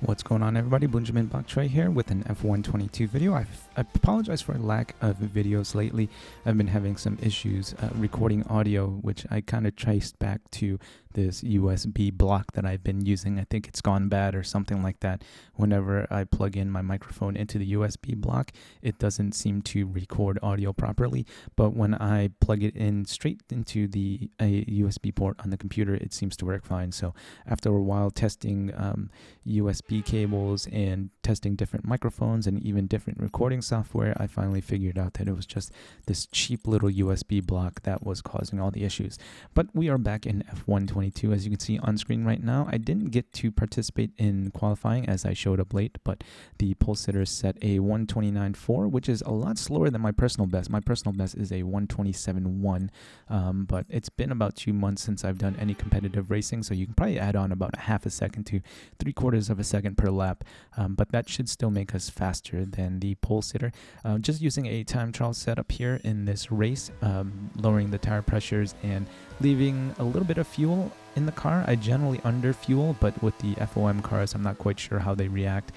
What's going on, everybody? Benjamin Baktroy here with an F122 video. I apologize for a lack of videos lately. I've been having some issues recording audio, which I kind of traced back to this USB block that I've been using. I think it's gone bad or something like that. Whenever I plug in my microphone into the USB block, it doesn't seem to record audio properly. But when I plug it in straight into the USB port on the computer, it seems to work fine. So after a while testing USB cables and testing different microphones and even different recording software, I finally figured out that it was just this cheap little USB block that was causing all the issues. But we are back in F122, as you can see on screen right now. I didn't get to participate in qualifying as I showed up late, but the pole sitter set a 129.4, which is a lot slower than my personal best. My personal best is a 127.1, but it's been about 2 months since I've done any competitive racing, so you can probably add on about a half a second to 3/4 of a second per lap, but that should still make us faster than the pole sitter. Just using a time trial setup here in this race, lowering the tire pressures and leaving a little bit of fuel in the car. I generally under fuel, but with the FOM cars, I'm not quite sure how they react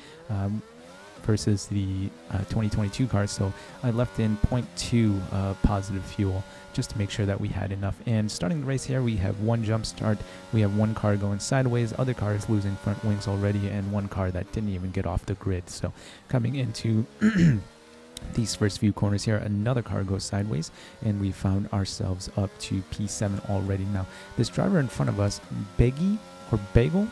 versus the 2022 cars, so I left in 0.2 positive fuel just to make sure that we had enough. And starting the race here, we have one jump start, we have one car going sideways, other cars losing front wings already, and one car that didn't even get off the grid. So coming into these first few corners here, another car goes sideways, and we found ourselves up to P7 already. Now, this driver in front of us, Bagel,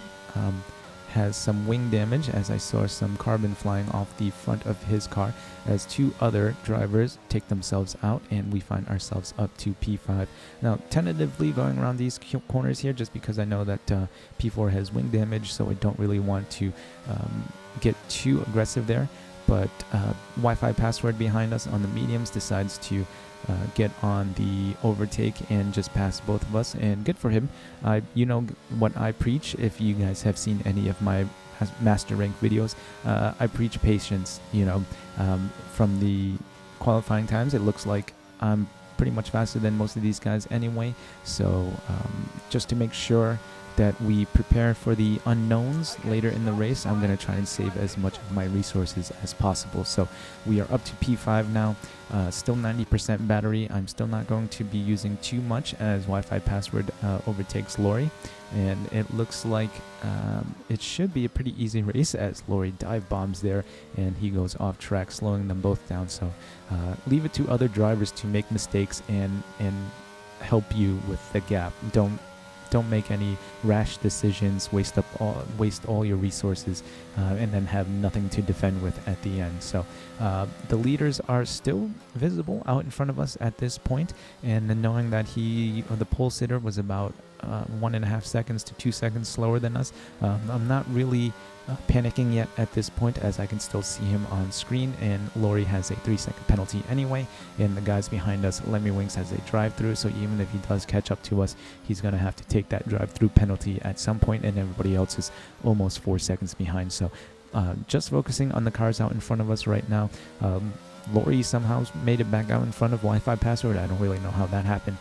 has some wing damage, as I saw some carbon flying off the front of his car as two other drivers take themselves out, and we find ourselves up to P5. Now, tentatively going around these corners here, just because I know that P4 has wing damage, so I don't really want to get too aggressive there. But Wi-Fi password behind us on the mediums decides to get on the overtake and just pass both of us, and good for him. You know what I preach, if you guys have seen any of my master rank videos, I preach patience. From the qualifying times, it looks like I'm pretty much faster than most of these guys anyway, so just to make sure that we prepare for the unknowns later in the race, I'm going to try and save as much of my resources as possible. So we are up to P5 now, still 90% battery. I'm still not going to be using too much as Wi-Fi password overtakes Lori, and it looks like it should be a pretty easy race as Lori dive bombs there and he goes off track, slowing them both down. So leave it to other drivers to make mistakes and help you with the gap. Don't make any rash decisions, waste all your resources, and then have nothing to defend with at the end. So the leaders are still visible out in front of us at this point, and then knowing that the pole sitter was about 1.5 seconds to 2 seconds slower than us, I'm not really panicking yet at this point, as I can still see him on screen, and Lori has a 3-second penalty anyway, and the guys behind us, Lemmy Wings, has a drive-through, so even if he does catch up to us, he's going to have to take that drive-through penalty at some point, and everybody else is almost 4 seconds behind. So just focusing on the cars out in front of us right now. Lori somehow made it back out in front of Wi-Fi password. I don't really know how that happened,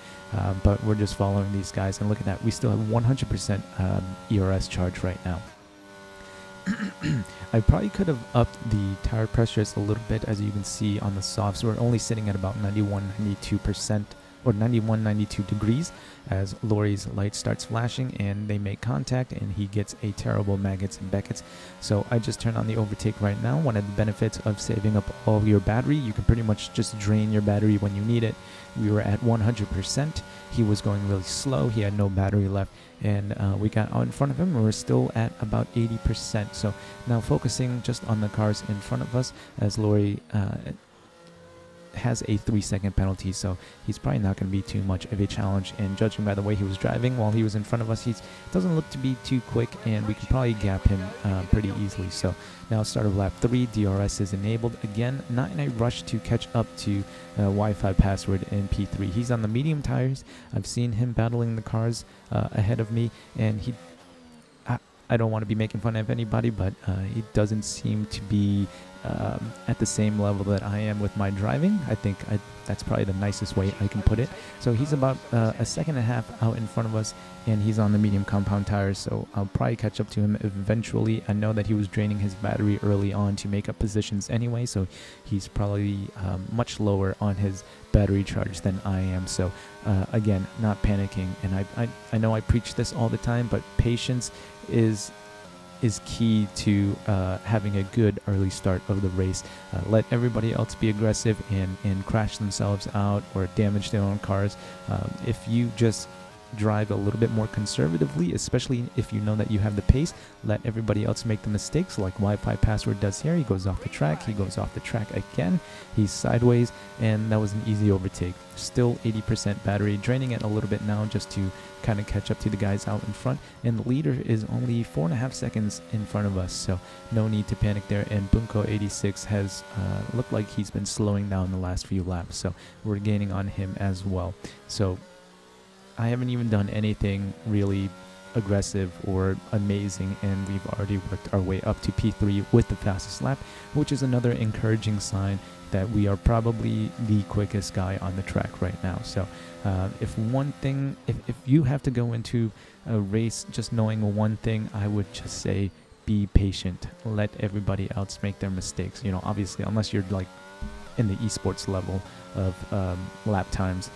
but we're just following these guys, and look at that, we still have 100% ERS charge right now. I probably could have upped the tire pressures a little bit, as you can see on the softs. We're only sitting at about 91-92% or 91-92 degrees as Lori's light starts flashing and they make contact and he gets a terrible Maggots and Beckett's. So I just turned on the overtake right now. One of the benefits of saving up all your battery, you can pretty much just drain your battery when you need it. We were at 100%. He was going really slow. He had no battery left, and we got out in front of him, and we're still at about 80%. So now focusing just on the cars in front of us, as Lori has a 3-second penalty, so he's probably not going to be too much of a challenge, and judging by the way he was driving while he was in front of us, he doesn't look to be too quick, and we can probably gap him pretty easily. So now start of lap 3, DRS is enabled again, not in a rush to catch up to Wi-Fi password in P3. He's on the medium tires. I've seen him battling the cars ahead of me, and I don't want to be making fun of anybody, but he doesn't seem to be at the same level that I am with my driving. I think that's probably the nicest way I can put it. So he's about a second and a half out in front of us, and he's on the medium compound tires, so I'll probably catch up to him eventually. I know that he was draining his battery early on to make up positions anyway, so he's probably much lower on his battery charge than I am. So again, not panicking. And I know I preach this all the time, but patience is key to having a good early start of the race. Let everybody else be aggressive and crash themselves out or damage their own cars. If you just drive a little bit more conservatively, especially if you know that you have the pace, let everybody else make the mistakes like Wi-Fi Password does here. He goes off the track, he goes off the track again, he's sideways, and that was an easy overtake. Still 80% battery, draining it a little bit now just to kind of catch up to the guys out in front, and the leader is only 4.5 seconds in front of us, so no need to panic there. And Bunko86 has looked like he's been slowing down the last few laps, so we're gaining on him as well. So I haven't even done anything really aggressive or amazing, and we've already worked our way up to P3 with the fastest lap, which is another encouraging sign that we are probably the quickest guy on the track right now. So if you have to go into a race just knowing one thing, I would just say be patient. Let everybody else make their mistakes. You know, obviously, unless you're like in the esports level of lap times,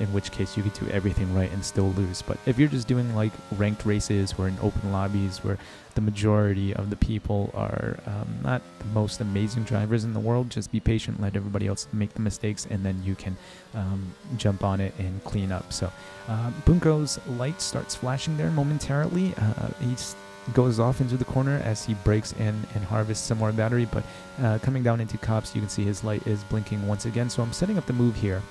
in which case you could do everything right and still lose. But if you're just doing like ranked races or in open lobbies where the majority of the people are not the most amazing drivers in the world, just be patient, let everybody else make the mistakes, and then you can jump on it and clean up. So Bunko's light starts flashing there momentarily. He goes off into the corner as he brakes and harvests some more battery, but coming down into cops, you can see his light is blinking once again. So I'm setting up the move here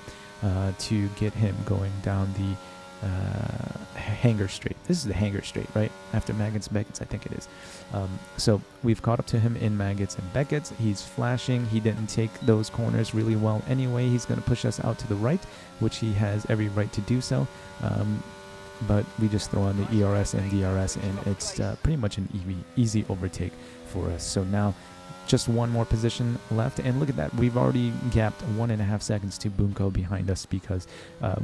to get him going down the hangar straight. This is the hangar straight, right? After Maggots, Beckett's, I think it is. So we've caught up to him in Maggots and Beckett's. He's flashing. He didn't take those corners really well anyway. He's going to push us out to the right, which he has every right to do so. But we just throw on the ERS and DRS, and it's pretty much an easy overtake for us. So now just one more position left, and look at that, we've already gapped 1.5 seconds to Bunko behind us because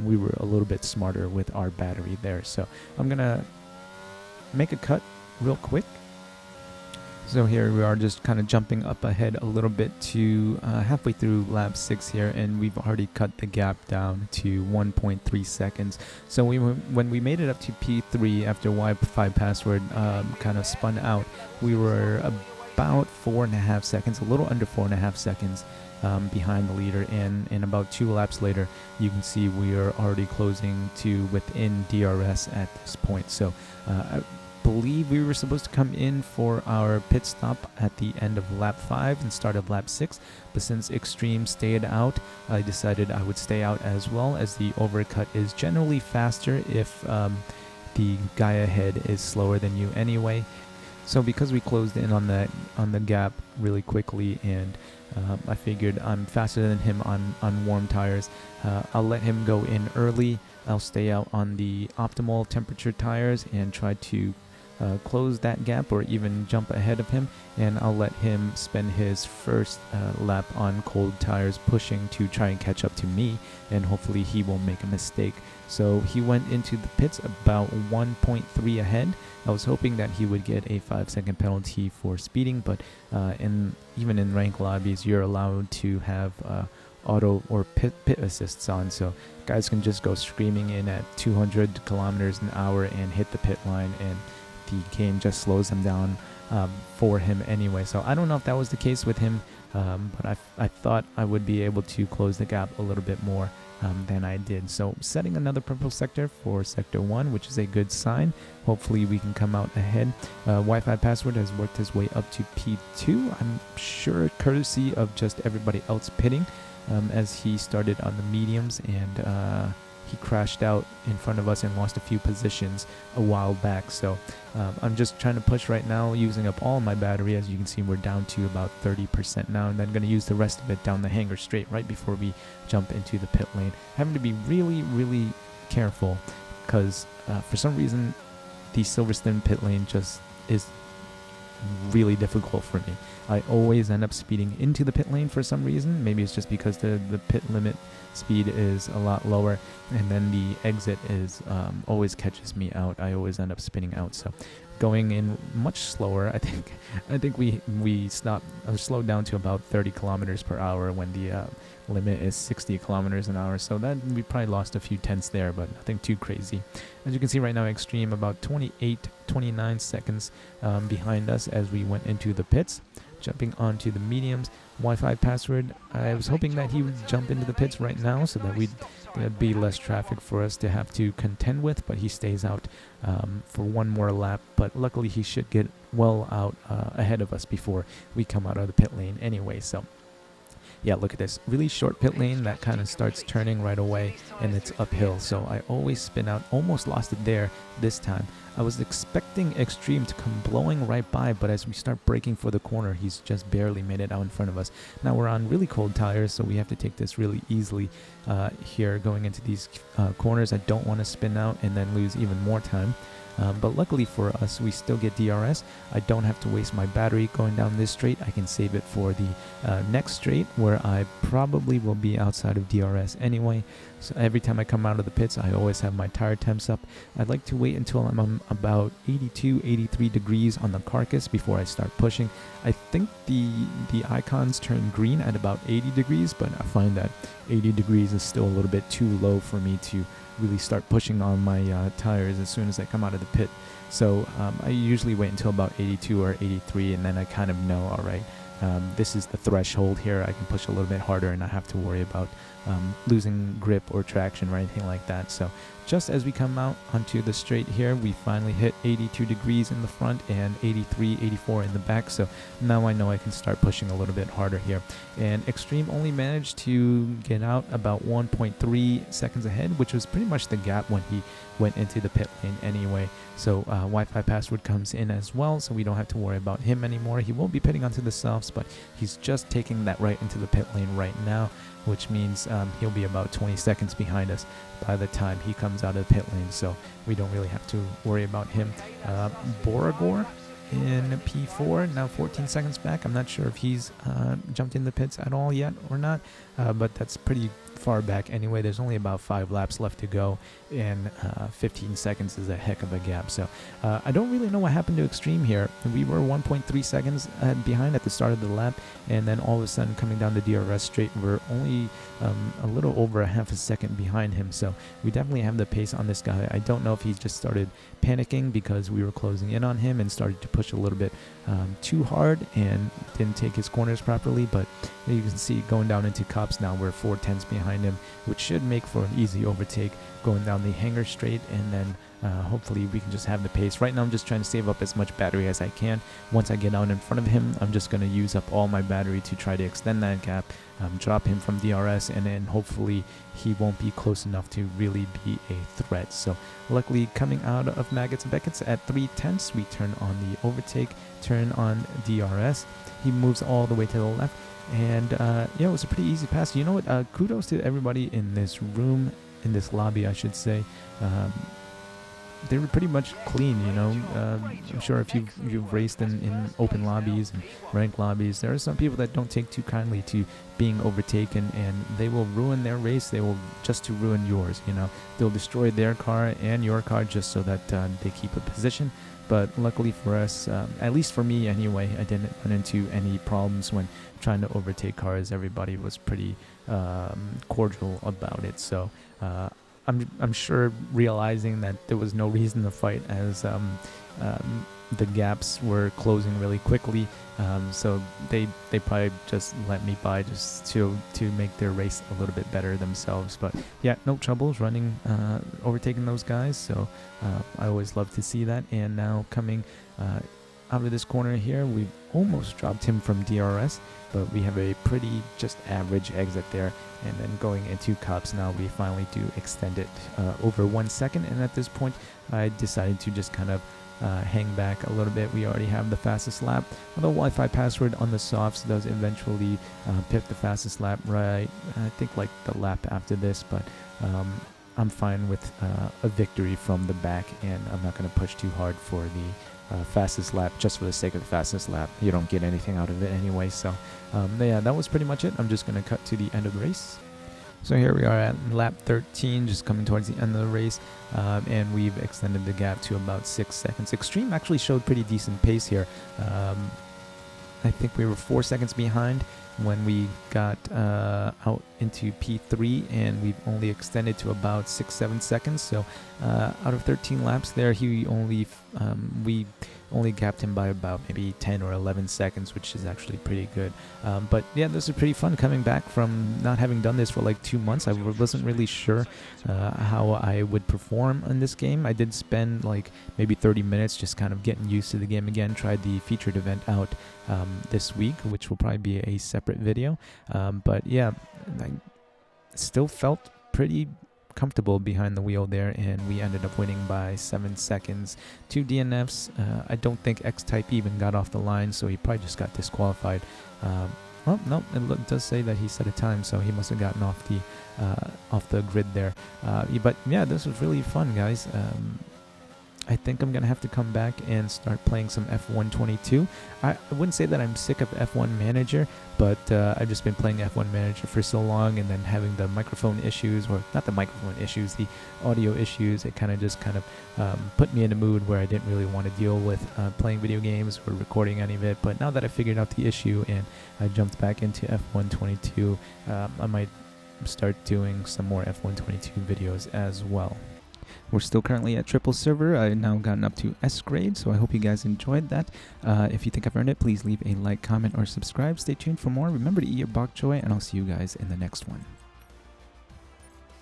we were a little bit smarter with our battery there. So I'm gonna make a cut real quick. So here we are, just kind of jumping up ahead a little bit to halfway through lap 6 here, and we've already cut the gap down to 1.3 seconds. So when we made it up to P3 after Wi-Fi Password kind of spun out, we were about 4.5 seconds, a little under 4.5 seconds behind the leader, and about 2 laps later, you can see we are already closing to within DRS at this point. So I believe we were supposed to come in for our pit stop at the end of lap 5 and start of lap 6, but since Extreme stayed out, I decided I would stay out as well, as the overcut is generally faster if the guy ahead is slower than you anyway. So because we closed in on the gap really quickly, and I figured I'm faster than him on warm tires, I'll let him go in early. I'll stay out on the optimal temperature tires and try to close that gap or even jump ahead of him, and I'll let him spend his first lap on cold tires, pushing to try and catch up to me, and hopefully he won't make a mistake. So he went into the pits about 1.3 ahead. I was hoping that he would get a 5-second penalty for speeding, but even in rank lobbies, you're allowed to have auto or pit assists on, so guys can just go screaming in at 200 kilometers an hour and hit the pit line, and the game just slows them down for him anyway. So I don't know if that was the case with him, but I thought I would be able to close the gap a little bit more than I did. So setting another purple sector for sector 1, which is a good sign. Hopefully we can come out ahead. Wi-Fi Password has worked his way up to P2, I'm sure courtesy of just everybody else pitting, as he started on the mediums, and he crashed out in front of us and lost a few positions a while back. So I'm just trying to push right now, using up all my battery. As you can see, we're down to about 30% now, and then going to use the rest of it down the hangar straight right before we jump into the pit lane. Having to be really careful, because for some reason the Silverstone pit lane just is really difficult for me. I always end up speeding into the pit lane for some reason. Maybe it's just because the pit limit speed is a lot lower, and then the exit is always catches me out. I always end up spinning out. So going in much slower. I think we slowed down to about 30 kilometers per hour when the limit is 60 kilometers an hour. So that we probably lost a few tenths there, but nothing too crazy. As you can see right now, Extreme about 29 seconds behind us as we went into the pits. Jumping onto the mediums. Wi-Fi password. I was hoping that he would jump into the pits right now so that there'd be less traffic for us to have to contend with, but he stays out for one more lap. But luckily he should get well out ahead of us before we come out of the pit lane anyway. So yeah, look at this really short pit lane that kind of starts turning right away, and it's uphill, so I always spin out. Almost lost it there this time. I was expecting Extreme to come blowing right by, but as we start braking for the corner, he's just barely made it out in front of us. Now we're on really cold tires, so we have to take this really easily here going into these corners. I don't want to spin out and then lose even more time. But luckily for us, we still get DRS. I don't have to waste my battery going down this straight. I can save it for the next straight, where I probably will be outside of DRS anyway. So every time I come out of the pits, I always have my tire temps up. I'd like to wait until I'm about 82, 83 degrees on the carcass before I start pushing. I think the icons turn green at about 80 degrees, but I find that 80 degrees is still a little bit too low for me to really start pushing on my tires as soon as I come out of the pit. So I usually wait until about 82 or 83, and then I kind of know, all right, this is the threshold here. I can push a little bit harder and not have to worry about losing grip or traction or anything like that. So just as we come out onto the straight here, we finally hit 82 degrees in the front and 83, 84 in the back. So now I know I can start pushing a little bit harder here. And Extreme only managed to get out about 1.3 seconds ahead, which was pretty much the gap when he went into the pit lane anyway. So Wi-Fi password comes in as well, so we don't have to worry about him anymore. He won't be pitting onto the softs, but he's just taking that right into the pit lane right now, which means he'll be about 20 seconds behind us by the time he comes out of the pit lane, so we don't really have to worry about him. Boragor in P4, now 14 seconds back. I'm not sure if he's jumped in the pits at all yet or not, but that's pretty far back anyway. There's only about 5 laps left to go, and 15 seconds is a heck of a gap. So I don't really know what happened to Extreme here. We were 1.3 seconds behind at the start of the lap, and then all of a sudden coming down the DRS straight, we're only a little over a half a second behind him. So we definitely have the pace on this guy. I don't know if he just started panicking because we were closing in on him and started to push a little bit too hard and didn't take his corners properly, but you can see going down into Cops now, we're 4/10 behind him, which should make for an easy overtake going down the hanger straight, and then hopefully we can just have the pace. Right now I'm just trying to save up as much battery as I can. Once I get out in front of him, I'm just going to use up all my battery to try to extend that gap, drop him from DRS, and then hopefully he won't be close enough to really be a threat. So luckily coming out of Maggots and Beckett's at 3/10, we turn on the overtake, turn on DRS. He moves all the way to the left, and yeah, it was a pretty easy pass. You know what, kudos to everybody in this room, in this lobby I should say. They were pretty much clean, you know. I'm sure if you've raced in open lobbies and ranked lobbies, there are some people that don't take too kindly to being overtaken, and they will ruin their race. They will just to ruin yours, you know. They'll destroy their car and your car just so that they keep a position. But luckily for us, at least for me anyway, I didn't run into any problems when trying to overtake cars. Everybody was pretty cordial about it. So I'm sure realizing that there was no reason to fight, as the gaps were closing really quickly, so they probably just let me by just to make their race a little bit better themselves. But yeah, no troubles running overtaking those guys, so I always love to see that. And now coming out of this corner here, we've almost dropped him from DRS, but we have a pretty just average exit there. And then going into Cops now, we finally do extend it over 1 second, and at this point I decided to just kind of hang back a little bit. We already have the fastest lap, although Wi-Fi password on the softs does eventually pick the fastest lap, right? I think like the lap after this, but I'm fine with a victory from the back, and I'm not going to push too hard for fastest lap just for the sake of the fastest lap. You don't get anything out of it anyway. So yeah, that was pretty much it. I'm just going to cut to the end of the race. So here we are at lap 13, just coming towards the end of the race, and we've extended the gap to about 6 seconds. Extreme actually showed pretty decent pace here. I think we were 4 seconds behind when we got out into P3, and we've only extended to about 6-7 seconds. So out of 13 laps there, we only gapped him by about maybe 10 or 11 seconds, which is actually pretty good. But yeah, this is pretty fun coming back from not having done this for like 2 months. I wasn't really sure how I would perform in this game. I did spend like maybe 30 minutes just kind of getting used to the game again. Tried the featured event out this week, which will probably be a separate video. But yeah, I still felt pretty comfortable behind the wheel there, and we ended up winning by 7 seconds. 2 DNFs. I don't think X-Type even got off the line, so he probably just got disqualified. Well, no, it does say that he set a time, so he must have gotten off the grid there. But yeah, this was really fun, guys. I think I'm going to have to come back and start playing some F1 22. I wouldn't say that I'm sick of F1 Manager, but I've just been playing F1 Manager for so long, and then having the microphone issues, or not the microphone issues, the audio issues, it kind of put me in a mood where I didn't really want to deal with playing video games or recording any of it. But now that I figured out the issue and I jumped back into F1 22, I might start doing some more F1 22 videos as well. We're still currently at triple server. I've now gotten up to S grade, so I hope you guys enjoyed that. If you think I've earned it, please leave a like, comment, or subscribe. Stay tuned for more. Remember to eat your bok choy, and I'll see you guys in the next one.